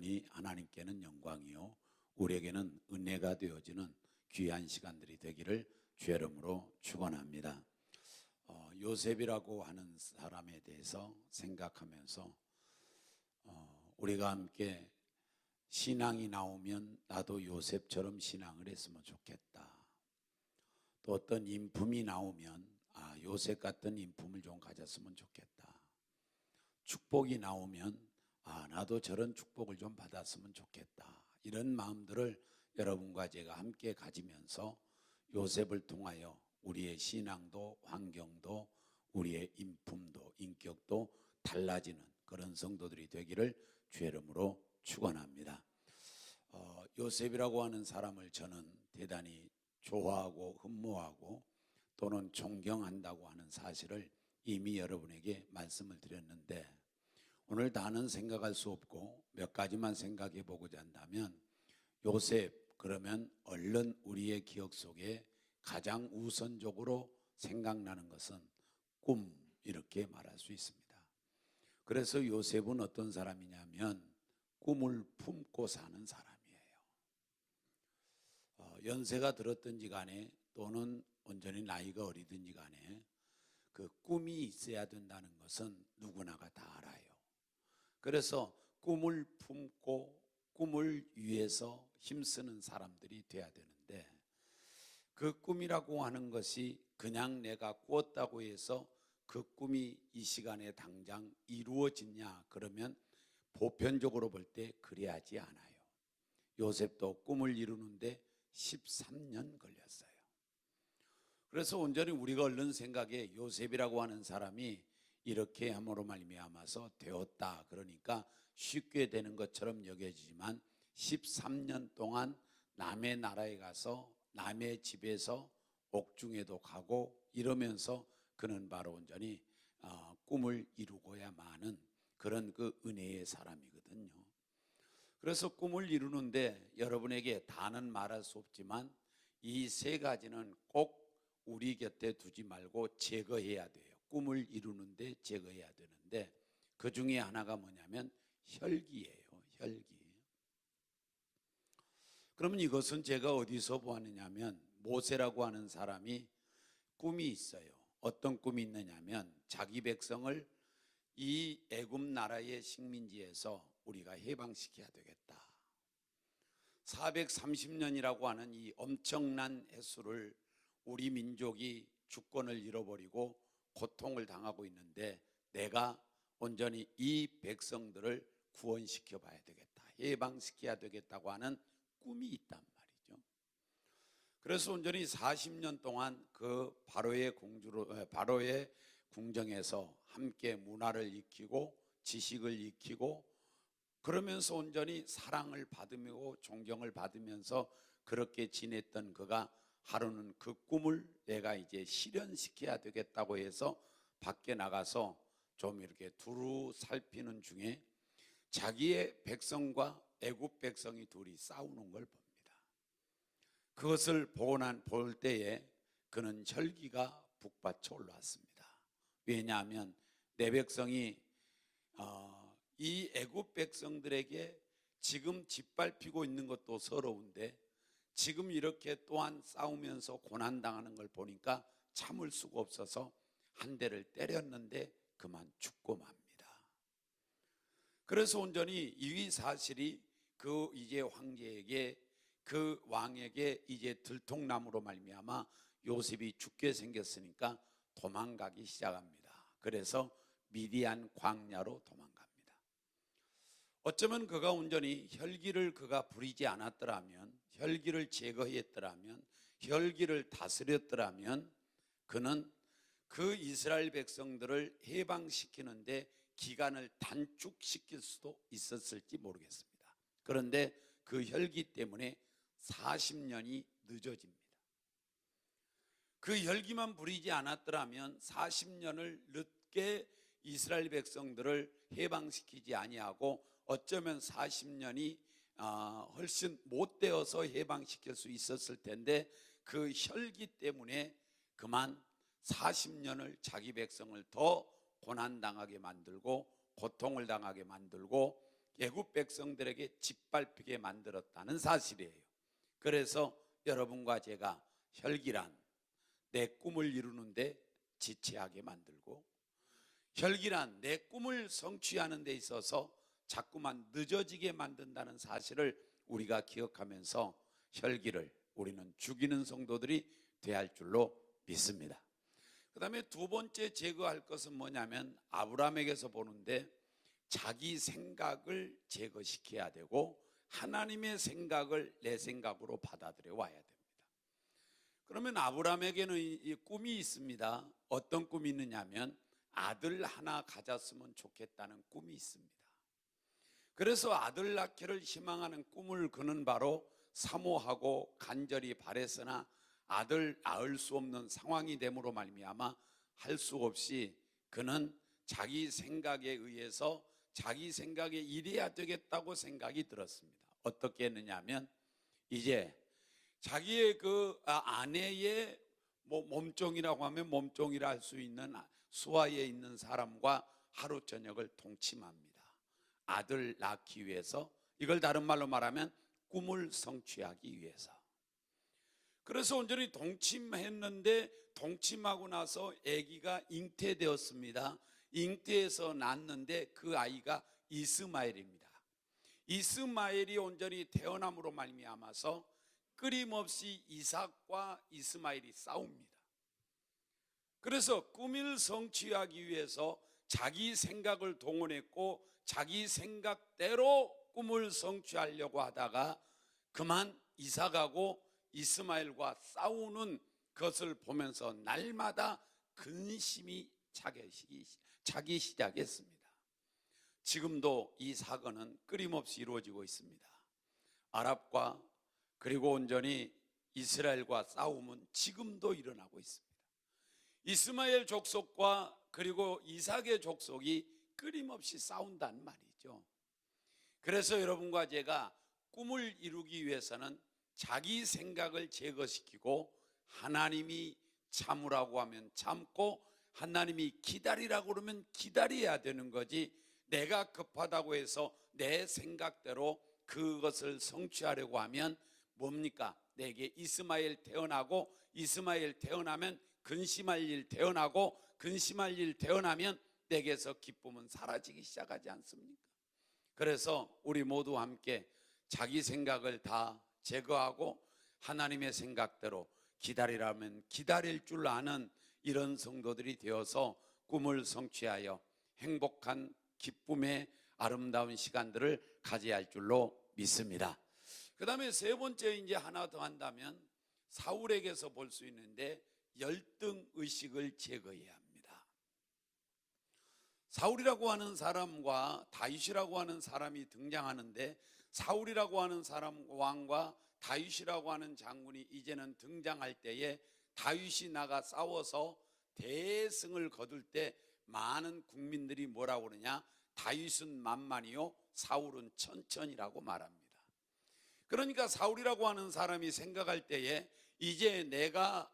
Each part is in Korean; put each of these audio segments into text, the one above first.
부분이 하나님께는 영광이요 우리에게는 은혜가 되어지는 귀한 시간들이 되기를 주의 이름으로 축원합니다. 요셉이라고 하는 사람에 대해서 생각하면서 우리가 함께 신앙이 나오면 나도 요셉처럼 신앙을 했으면 좋겠다. 또 어떤 인품이 나오면 요셉 같은 인품을 좀 가졌으면 좋겠다. 축복이 나오면 나도 저런 축복을 좀 받았으면 좋겠다. 이런 마음들을 여러분과 제가 함께 가지면서 요셉을 통하여 우리의 신앙도 환경도 우리의 인품도 인격도 달라지는 그런 성도들이 되기를 주의 이름으로 축원합니다. 요셉이라고 하는 사람을 저는 대단히 좋아하고 흠모하고 또는 존경한다고 하는 사실을 이미 여러분에게 말씀을 드렸는데 오늘 다는 생각할 수 없고 몇 가지만 생각해 보고자 한다면 요셉 그러면 얼른 우리의 기억 속에 가장 우선적으로 생각나는 것은 꿈 이렇게 말할 수 있습니다. 그래서 요셉은 어떤 사람이냐면 꿈을 품고 사는 사람이에요. 연세가 들었든지 간에 또는 온전히 나이가 어리든지 간에 그 꿈이 있어야 된다는 것은 누구나가 다 알아요. 그래서 꿈을 품고 꿈을 위해서 힘쓰는 사람들이 돼야 되는데 그 꿈이라고 하는 것이 그냥 내가 꾸었다고 해서 그 꿈이 이 시간에 당장 이루어지냐 그러면 보편적으로 볼 때 그래야지 않아요. 요셉도 꿈을 이루는데 13년 걸렸어요. 그래서 온전히 우리가 얼른 생각에 요셉이라고 하는 사람이 이렇게 함으로 말미암아서 되었다 그러니까 쉽게 되는 것처럼 여겨지지만 13년 동안 남의 나라에 가서 남의 집에서 옥중에도 가고 이러면서 그는 바로 온전히 꿈을 이루고야만은 그런 그 은혜의 사람이거든요. 그래서 꿈을 이루는데 여러분에게 다는 말할 수 없지만 이 세 가지는 꼭 우리 곁에 두지 말고 제거해야 돼요. 꿈을 이루는데 제거해야 되는데 그 중에 하나가 뭐냐면 혈기예요. 혈기. 그러면 이것은 제가 어디서 보았느냐면 모세라고 하는 사람이 꿈이 있어요. 어떤 꿈이 있느냐면 자기 백성을 이 애굽 나라의 식민지에서 우리가 해방시켜야 되겠다. 430년이라고 하는 이 엄청난 횟수를 우리 민족이 주권을 잃어버리고 고통을 당하고 있는데 내가 온전히 이 백성들을 구원시켜 봐야 되겠다. 해방시켜야 되겠다고 하는 꿈이 있단 말이죠. 그래서 온전히 40년 동안 그 바로의 궁정에서 함께 문화를 익히고 지식을 익히고 그러면서 온전히 사랑을 받으며 존경을 받으면서 그렇게 지냈던 그가 하루는 그 꿈을 내가 이제 실현시켜야 되겠다고 해서 밖에 나가서 좀 이렇게 두루 살피는 중에 자기의 백성과 애굽 백성이 둘이 싸우는 걸 봅니다. 그것을 볼 때에 그는 혈기가 북받쳐 올라왔습니다. 왜냐하면 내 백성이 이 애굽 백성들에게 지금 짓밟히고 있는 것도 서러운데 지금 이렇게 또한 싸우면서 고난당하는 걸 보니까 참을 수가 없어서 한 대를 때렸는데 그만 죽고 맙니다. 그래서 온전히 이 사실이 그 이제 황제에게 그 왕에게 이제 들통남으로 말미암아 요셉이 죽게 생겼으니까 도망가기 시작합니다. 그래서 미디안 광야로 도망갑니다. 어쩌면 그가 온전히 혈기를 그가 부리지 않았더라면 혈기를 제거했더라면 혈기를 다스렸더라면 그는 그 이스라엘 백성들을 해방시키는데 기간을 단축시킬 수도 있었을지 모르겠습니다. 그런데 그 혈기 때문에 40년이 늦어집니다. 그 혈기만 부리지 않았더라면 40년을 늦게 이스라엘 백성들을 해방시키지 아니하고 어쩌면 40년이 훨씬 못되어서 해방시킬 수 있었을 텐데 그 혈기 때문에 그만 40년을 자기 백성을 더 고난당하게 만들고 고통을 당하게 만들고 애굽 백성들에게 짓밟히게 만들었다는 사실이에요. 그래서 여러분과 제가 혈기란 내 꿈을 이루는데 지체하게 만들고, 혈기란 내 꿈을 성취하는 데 있어서 자꾸만 늦어지게 만든다는 사실을 우리가 기억하면서 혈기를 우리는 죽이는 성도들이 돼야 할 줄로 믿습니다. 그 다음에 두 번째 제거할 것은 뭐냐면, 아브라함에게서 보는데 자기 생각을 제거시켜야 되고 하나님의 생각을 내 생각으로 받아들여 와야 됩니다. 그러면 아브라함에게는 이 꿈이 있습니다. 어떤 꿈이 있느냐면 아들 하나 가졌으면 좋겠다는 꿈이 있습니다. 그래서 아들 낳기를 희망하는 꿈을 그는 바로 사모하고 간절히 바랬으나 아들 낳을 수 없는 상황이 됨으로 말미암아 할 수 없이 그는 자기 생각에 의해서 자기 생각에 이래야 되겠다고 생각이 들었습니다. 어떻게 했느냐 하면, 이제 자기의 그 아내의 몸종이라고 하면 몸종이라 할 수 있는 수하에 있는 사람과 하루 저녁을 동침합니다. 아들 낳기 위해서, 이걸 다른 말로 말하면 꿈을 성취하기 위해서. 그래서 온전히 동침했는데 동침하고 나서 아기가 잉태되었습니다. 잉태해서 낳았는데 그 아이가 이스마엘입니다. 이스마엘이 온전히 태어남으로 말미암아서 끊임없이 이삭과 이스마엘이 싸웁니다. 그래서 꿈을 성취하기 위해서 자기 생각을 동원했고 자기 생각대로 꿈을 성취하려고 하다가 그만 이삭하고 이스마엘과 싸우는 것을 보면서 날마다 근심이 차기 시작했습니다. 지금도 이 사건은 끊임없이 이루어지고 있습니다. 아랍과 그리고 온전히 이스라엘과 싸움은 지금도 일어나고 있습니다. 이스마엘 족속과 그리고 이삭의 족속이 끊임없이 싸운다는 말이죠. 그래서 여러분과 제가 꿈을 이루기 위해서는 자기 생각을 제거시키고 하나님이 참으라고 하면 참고 하나님이 기다리라고 그러면 기다려야 되는 거지, 내가 급하다고 해서 내 생각대로 그것을 성취하려고 하면 뭡니까? 내게 이스마엘 태어나고 이스마엘 태어나면 근심할 일 태어나고 근심할 일 태어나면 내게서 기쁨은 사라지기 시작하지 않습니까? 그래서 우리 모두 함께 자기 생각을 다 제거하고 하나님의 생각대로 기다리라면 기다릴 줄 아는 이런 성도들이 되어서 꿈을 성취하여 행복한 기쁨의 아름다운 시간들을 가져야 할 줄로 믿습니다. 그 다음에 세 번째 이제 하나 더 한다면 사울에게서 볼 수 있는데 열등 의식을 제거해야 합니다. 사울이라고 하는 사람과 다윗이라고 하는 사람이 등장하는데, 사울이라고 하는 사람 왕과 다윗이라고 하는 장군이 이제는 등장할 때에 다윗이 나가 싸워서 대승을 거둘 때 많은 국민들이 뭐라고 그러냐? 다윗은 만만이요 사울은 천천이라고 말합니다. 그러니까 사울이라고 하는 사람이 생각할 때에 이제 내가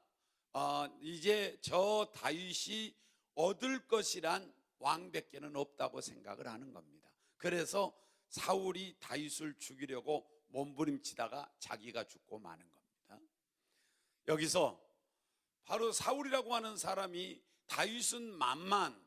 이제 저 다윗이 얻을 것이란 왕밖에는 없다고 생각을 하는 겁니다. 그래서 사울이 다윗을 죽이려고 몸부림치다가 자기가 죽고 마는 겁니다. 여기서 바로 사울이라고 하는 사람이 다윗은 만만,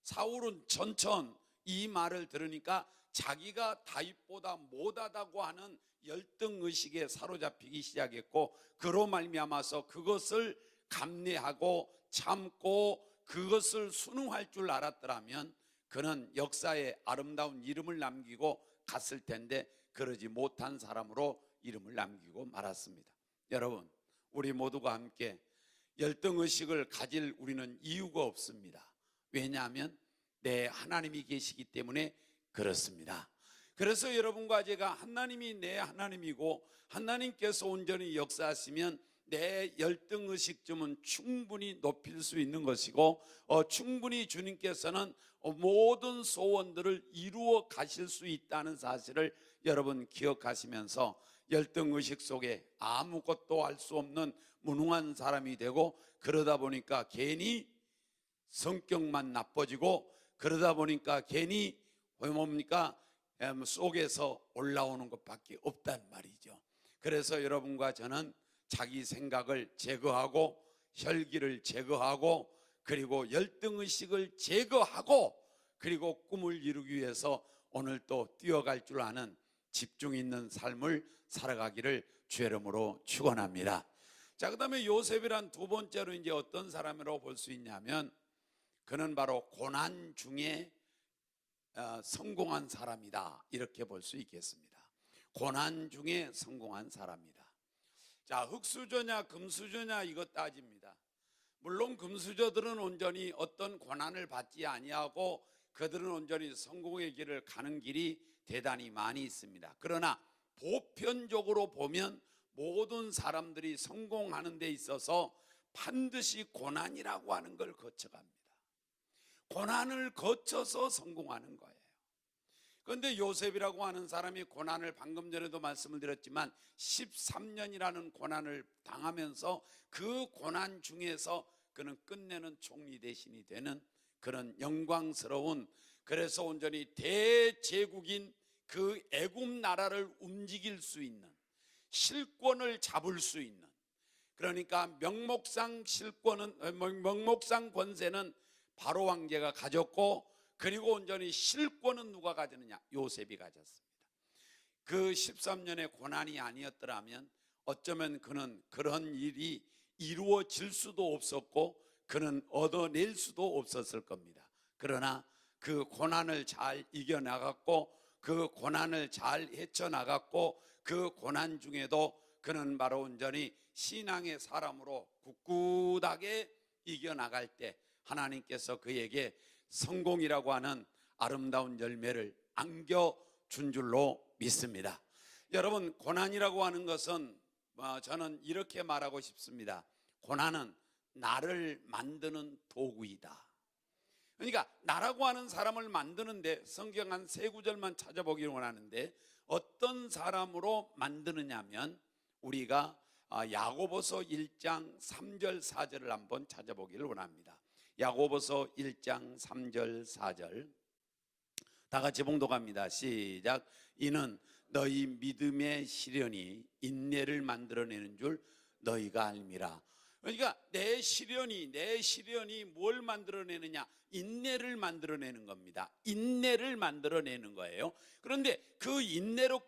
사울은 천천, 이 말을 들으니까 자기가 다윗보다 못하다고 하는 열등의식에 사로잡히기 시작했고, 그로 말미암아서 그것을 감내하고 참고 그것을 순응할 줄 알았더라면 그는 역사에 아름다운 이름을 남기고 갔을 텐데 그러지 못한 사람으로 이름을 남기고 말았습니다. 여러분, 우리 모두가 함께 열등의식을 가질 우리는 이유가 없습니다. 왜냐하면 내 하나님이 계시기 때문에 그렇습니다. 그래서 여러분과 제가 하나님이 내 하나님이고 하나님께서 온전히 역사하시면 내 열등의식 좀 충분히 높일 수 있는 것이고 충분히 주님께서는 모든 소원들을 이루어 가실 수 있다는 사실을 여러분 기억하시면서 열등의식 속에 아무것도 할 수 없는 무능한 사람이 되고, 그러다 보니까 괜히 성격만 나빠지고, 그러다 보니까 괜히 뭡니까? 속에서 올라오는 것밖에 없단 말이죠. 그래서 여러분과 저는 자기 생각을 제거하고 혈기를 제거하고 그리고 열등의식을 제거하고 그리고 꿈을 이루기 위해서 오늘 또 뛰어갈 줄 아는 집중 있는 삶을 살아가기를 주의 이름으로 축원합니다. 자, 그다음에 요셉이란 두 번째로 이제 어떤 사람이라고 볼 수 있냐면 그는 바로 고난 중에 성공한 사람이다, 이렇게 볼 수 있겠습니다. 고난 중에 성공한 사람이다. 자, 흙수저냐 금수저냐 이것 따집니다. 물론 금수저들은 온전히 어떤 고난을 받지 아니하고 그들은 온전히 성공의 길을 가는 길이 대단히 많이 있습니다. 그러나 보편적으로 보면 모든 사람들이 성공하는 데 있어서 반드시 고난이라고 하는 걸 거쳐갑니다. 고난을 거쳐서 성공하는 거예요. 그런데 요셉이라고 하는 사람이 고난을 방금 전에도 말씀을 드렸지만 13년이라는 고난을 당하면서 그 고난 중에서 그는 끝내는 총리 대신이 되는 그런 영광스러운, 그래서 온전히 대제국인 그 애굽 나라를 움직일 수 있는, 실권을 잡을 수 있는, 그러니까 명목상 권세는 바로 왕제가 가졌고 그리고 온전히 실권은 누가 가졌느냐? 요셉이 가졌습니다. 그 13년의 고난이 아니었더라면 어쩌면 그는 그런 일이 이루어질 수도 없었고 그는 얻어낼 수도 없었을 겁니다. 그러나 그 고난을 잘 이겨나갔고 그 고난을 잘 헤쳐나갔고 그 고난 중에도 그는 바로 온전히 신앙의 사람으로 굳굳하게 이겨나갈 때 하나님께서 그에게 성공이라고 하는 아름다운 열매를 안겨준 줄로 믿습니다. 여러분, 고난이라고 하는 것은 저는 이렇게 말하고 싶습니다. 고난은 나를 만드는 도구이다. 그러니까 나라고 하는 사람을 만드는데 성경 한 세 구절만 찾아보기를 원하는데 어떤 사람으로 만드느냐면 우리가 야고보서 1장 3절 4절을 한번 찾아보기를 원합니다. 야고보서 1장 3절 4절 다 같이 봉독합니다. 시작. 이는 너희 믿음의 시련이 인내를 만들어내는 줄 너희가 알미라. 그러니까 내 시련이 뭘 만들어내느냐? 인내를 만들어내는 겁니다. 인내를 만들어내는 거예요. 그런데 그 인내로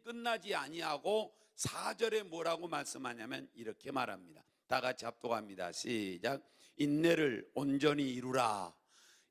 끝나지 아니하고 4절에 뭐라고 말씀하냐면 이렇게 말합니다. 다 같이 합독합니다. 시작. 인내를 온전히 이루라.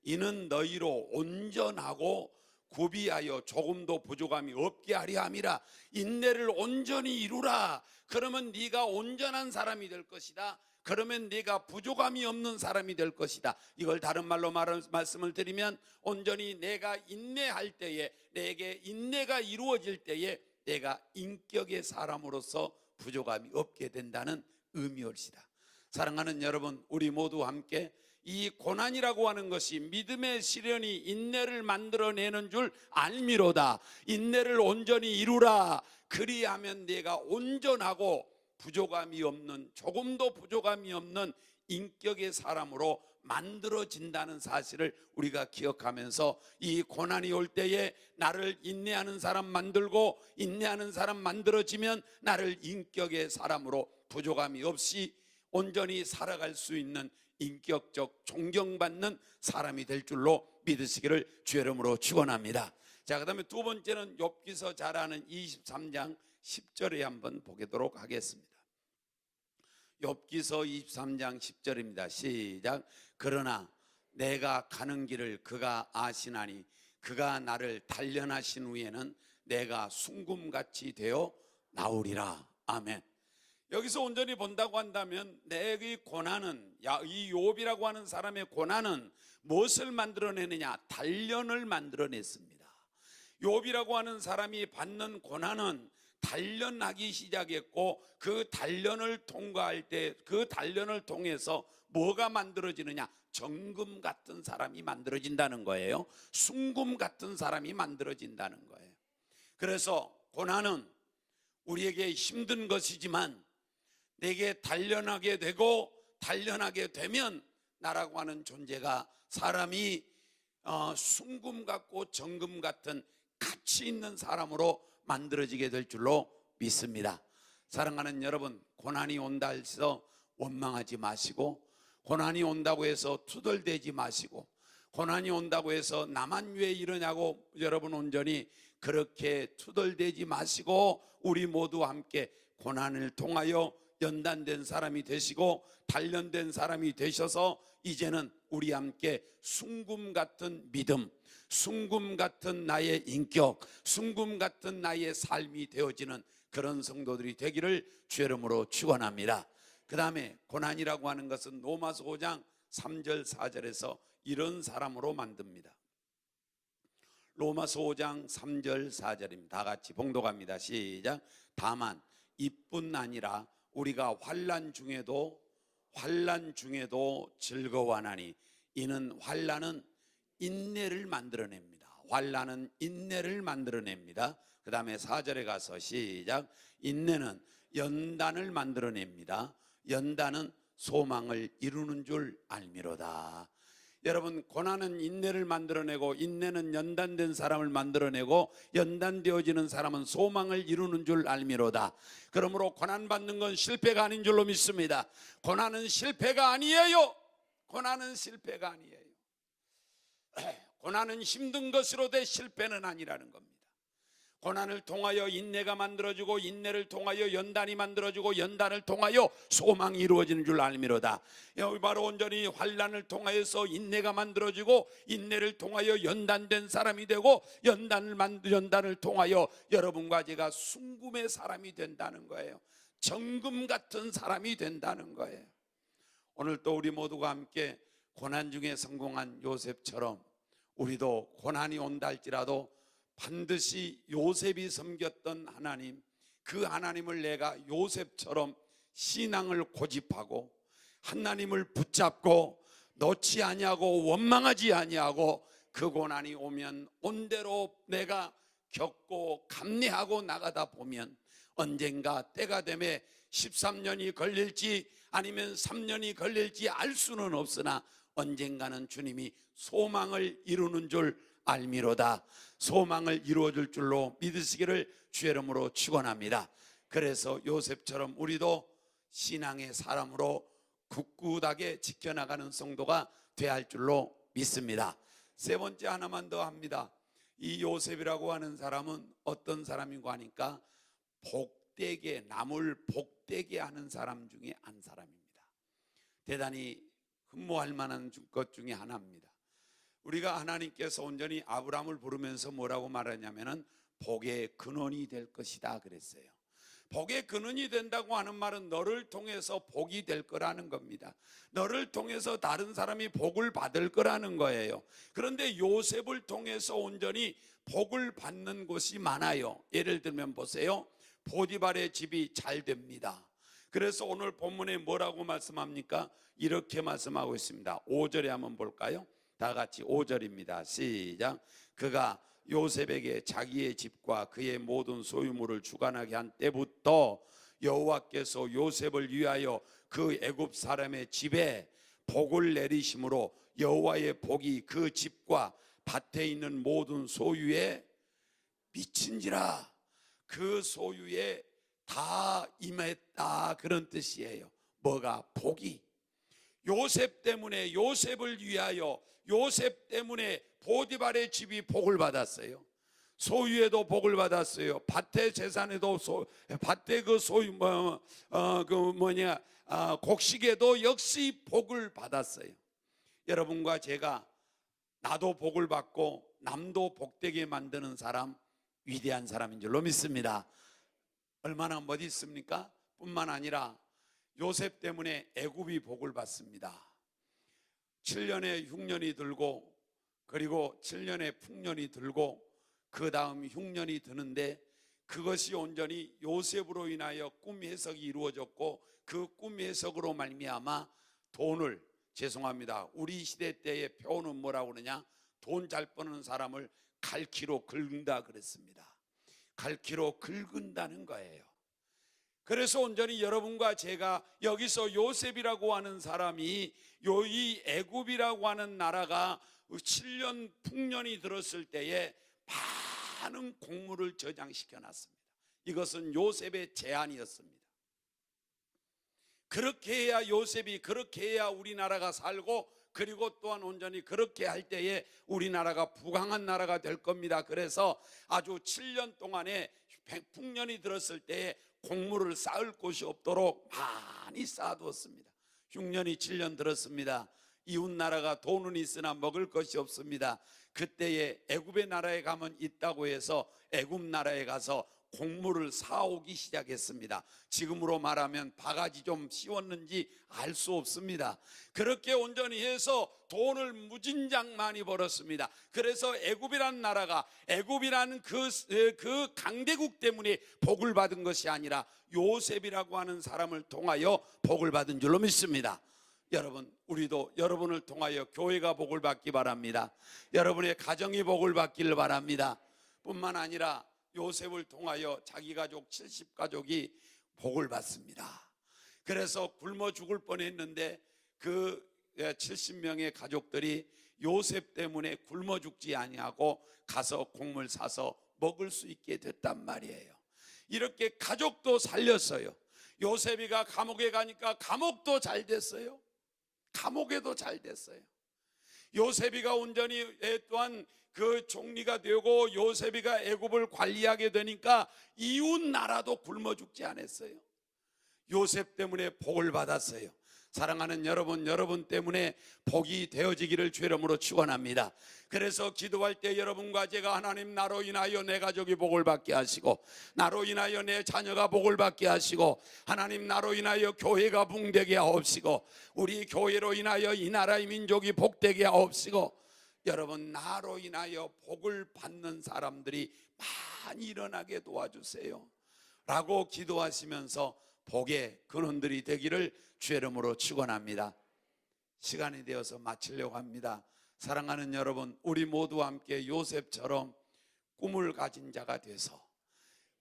이는 너희로 온전하고 구비하여 조금도 부족함이 없게 하려 함이라. 인내를 온전히 이루라. 그러면 네가 온전한 사람이 될 것이다. 그러면 네가 부족함이 없는 사람이 될 것이다. 이걸 다른 말로 말씀을 드리면 온전히 내가 인내할 때에, 내게 인내가 이루어질 때에 내가 인격의 사람으로서 부족함이 없게 된다는 의미일시다. 사랑하는 여러분, 우리 모두 함께 이 고난이라고 하는 것이 믿음의 시련이 인내를 만들어내는 줄 알미로다. 인내를 온전히 이루라. 그리하면 내가 온전하고 부족함이 없는, 조금도 부족함이 없는 인격의 사람으로 만들어진다는 사실을 우리가 기억하면서 이 고난이 올 때에 나를 인내하는 사람 만들고 인내하는 사람 만들어지면 나를 인격의 사람으로 부족함이 없이 온전히 살아갈 수 있는 인격적 존경받는 사람이 될 줄로 믿으시기를 주의 이름으로 축원합니다. 자, 그 다음에 두 번째는 욥기서 잘 아는 23장 10절에 한번 보도록 하겠습니다. 욥기서 23장 10절입니다. 시작. 그러나 내가 가는 길을 그가 아시나니 그가 나를 단련하신 후에는 내가 순금같이 되어 나오리라. 아멘. 여기서 온전히 본다고 한다면 내 고난은, 이 욥이라고 하는 사람의 고난은 무엇을 만들어내느냐? 단련을 만들어냈습니다. 욥이라고 하는 사람이 받는 고난은 단련하기 시작했고 그 단련을 통과할 때 그 단련을 통해서 뭐가 만들어지느냐? 정금 같은 사람이 만들어진다는 거예요. 순금 같은 사람이 만들어진다는 거예요. 그래서 고난은 우리에게 힘든 것이지만 내게 단련하게 되고 단련하게 되면 나라고 하는 존재가 사람이 순금 같고 정금 같은 가치 있는 사람으로 만들어지게 될 줄로 믿습니다. 사랑하는 여러분, 고난이 온다 해서 원망하지 마시고, 고난이 온다고 해서 투덜대지 마시고, 고난이 온다고 해서 나만 왜 이러냐고 여러분 온전히 그렇게 투덜대지 마시고, 우리 모두 함께 고난을 통하여 연단된 사람이 되시고 단련된 사람이 되셔서 이제는 우리 함께 순금 같은 믿음, 순금 같은 나의 인격, 순금 같은 나의 삶이 되어지는 그런 성도들이 되기를 주의 이름으로 축원합니다. 그 다음에 고난이라고 하는 것은 로마서 5장 3절 4절에서 이런 사람으로 만듭니다. 로마서 5장 3절 4절입니다. 다 같이 봉독합니다. 시작. 다만 이뿐 아니라 우리가 환난 중에도 즐거워하나니 이는 환난은 인내를 만들어냅니다. 환난은 인내를 만들어냅니다. 그 다음에 4절에 가서 시작. 인내는 연단을 만들어냅니다. 연단은 소망을 이루는 줄 알미로다. 여러분, 고난은 인내를 만들어내고 인내는 연단된 사람을 만들어내고 연단되어지는 사람은 소망을 이루는 줄 알미로다. 그러므로 고난받는 건 실패가 아닌 줄로 믿습니다. 고난은 실패가 아니에요. 고난은 실패가 아니에요. 고난은 힘든 것으로 돼 실패는 아니라는 겁니다. 고난을 통하여 인내가 만들어지고 인내를 통하여 연단이 만들어지고 연단을 통하여 소망이 이루어지는 줄 알미로다. 여기 바로 온전히 환난을 통하여서 인내가 만들어지고 인내를 통하여 연단된 사람이 되고 연단을 통하여 여러분과 제가 순금의 사람이 된다는 거예요. 정금 같은 사람이 된다는 거예요. 오늘 또 우리 모두가 함께 고난 중에 성공한 요셉처럼 우리도 고난이 온다 할지라도 반드시 요셉이 섬겼던 하나님, 그 하나님을 내가 요셉처럼 신앙을 고집하고 하나님을 붙잡고 놓지 아니하고 원망하지 아니하고 그 고난이 오면 온대로 내가 겪고 감내하고 나가다 보면 언젠가 때가 되면 13년이 걸릴지 아니면 3년이 걸릴지 알 수는 없으나 언젠가는 주님이 소망을 이루는 줄 알미로다. 소망을 이루어줄 줄로 믿으시기를 주의 이름으로 축원합니다. 그래서 요셉처럼 우리도 신앙의 사람으로 굳굳하게 지켜나가는 성도가 되어야 할 줄로 믿습니다. 세 번째 하나만 더 합니다. 이 요셉이라고 하는 사람은 어떤 사람인가 하니까 복되게, 남을 복되게 하는 사람 중에 한 사람입니다. 대단히 흠모할 만한 것 중에 하나입니다. 우리가 하나님께서 온전히 아브라함을 부르면서 뭐라고 말하냐면은 복의 근원이 될 것이다 그랬어요. 복의 근원이 된다고 하는 말은 너를 통해서 복이 될 거라는 겁니다. 너를 통해서 다른 사람이 복을 받을 거라는 거예요. 그런데 요셉을 통해서 온전히 복을 받는 곳이 많아요. 예를 들면 보세요. 보디발의 집이 잘 됩니다. 그래서 오늘 본문에 뭐라고 말씀합니까? 이렇게 말씀하고 있습니다. 5절에 한번 볼까요? 다 같이 5절입니다. 시작. 그가 요셉에게 자기의 집과 그의 모든 소유물을 주관하게 한 때부터 여호와께서 요셉을 위하여 그 애굽 사람의 집에 복을 내리심으로 여호와의 복이 그 집과 밭에 있는 모든 소유에 미친지라. 그 소유에 다 임했다 그런 뜻이에요. 뭐가? 복이. 요셉 때문에, 요셉을 위하여, 요셉 때문에 보디발의 집이 복을 받았어요. 소유에도 복을 받았어요. 밭의 재산에도 밭의 그 소유 곡식에도 역시 복을 받았어요. 여러분과 제가 나도 복을 받고 남도 복되게 만드는 사람, 위대한 사람인 줄로 믿습니다. 얼마나 멋있습니까? 뿐만 아니라 요셉 때문에 애굽이 복을 받습니다. 7년에 흉년이 들고 그리고 7년에 풍년이 들고 그 다음 흉년이 드는데 그것이 온전히 요셉으로 인하여 꿈 해석이 이루어졌고 그 꿈 해석으로 말미암아 돈을, 죄송합니다, 우리 시대 때의 표현은 뭐라고 그러냐, 돈 잘 버는 사람을 갈퀴로 긁는다 그랬습니다. 갈퀴로 긁은다는 거예요. 그래서 온전히 여러분과 제가 여기서 요셉이라고 하는 사람이 이 애굽이라고 하는 나라가 7년 풍년이 들었을 때에 많은 곡물을 저장시켜 놨습니다. 이것은 요셉의 제안이었습니다. 그렇게 해야 요셉이, 그렇게 해야 우리나라가 살고, 그리고 또한 온전히 그렇게 할 때에 우리나라가 부강한 나라가 될 겁니다. 그래서 아주 7년 동안에 풍년이 들었을 때에 곡물을 쌓을 곳이 없도록 많이 쌓아두었습니다. 흉년이 7년 들었습니다. 이웃 나라가 돈은 있으나 먹을 것이 없습니다. 그때에 애굽의 나라에 가면 있다고 해서 애굽 나라에 가서 곡물을 사오기 시작했습니다. 지금으로 말하면 바가지 좀 씌웠는지 알 수 없습니다. 그렇게 온전히 해서 돈을 무진장 많이 벌었습니다. 그래서 애굽이라는 나라가, 애굽이라는 그 강대국 때문에 복을 받은 것이 아니라 요셉이라고 하는 사람을 통하여 복을 받은 줄로 믿습니다. 여러분, 우리도 여러분을 통하여 교회가 복을 받기 바랍니다. 여러분의 가정이 복을 받기를 바랍니다. 뿐만 아니라 요셉을 통하여 자기 가족 70가족이 복을 받습니다. 그래서 굶어 죽을 뻔했는데 그 70명의 가족들이 요셉 때문에 굶어 죽지 아니하고 가서 곡물 사서 먹을 수 있게 됐단 말이에요. 이렇게 가족도 살렸어요. 요셉이가 감옥에 가니까 감옥도 잘 됐어요. 감옥에도 잘 됐어요. 요셉이가 온전히 또한 그 총리가 되고 요셉이가 애굽을 관리하게 되니까 이웃 나라도 굶어 죽지 않았어요. 요셉 때문에 복을 받았어요. 사랑하는 여러분, 여러분 때문에 복이 되어지기를 주의 이름으로 축원합니다. 그래서 기도할 때 여러분과 제가 하나님, 나로 인하여 내 가족이 복을 받게 하시고, 나로 인하여 내 자녀가 복을 받게 하시고, 하나님, 나로 인하여 교회가 붕되게 하옵시고, 우리 교회로 인하여 이 나라의 민족이 복되게 하옵시고, 여러분, 나로 인하여 복을 받는 사람들이 많이 일어나게 도와주세요 라고 기도하시면서 복의 근원들이 되기를 주의 이름으로 축원합니다. 시간이 되어서 마치려고 합니다. 사랑하는 여러분, 우리 모두와 함께 요셉처럼 꿈을 가진 자가 돼서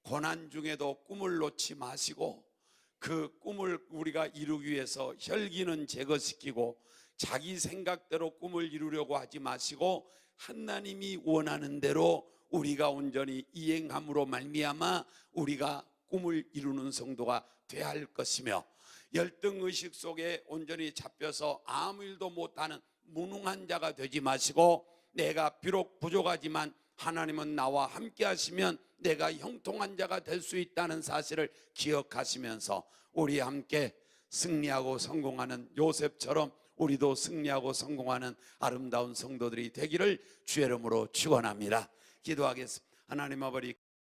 고난 중에도 꿈을 놓지 마시고, 그 꿈을 우리가 이루기 위해서 혈기는 제거시키고 자기 생각대로 꿈을 이루려고 하지 마시고, 하나님이 원하는 대로 우리가 온전히 이행함으로 말미암아 우리가 꿈을 이루는 성도가 되어야 할 것이며, 열등의식 속에 온전히 잡혀서 아무 일도 못하는 무능한 자가 되지 마시고, 내가 비록 부족하지만 하나님은 나와 함께 하시면 내가 형통한 자가 될 수 있다는 사실을 기억하시면서 우리 함께 승리하고 성공하는 요셉처럼 우리도 승리하고 성공하는 아름다운 성도들이 되기를 주의 이름으로 축원합니다. 기도하겠습니다. 하나님 아버지,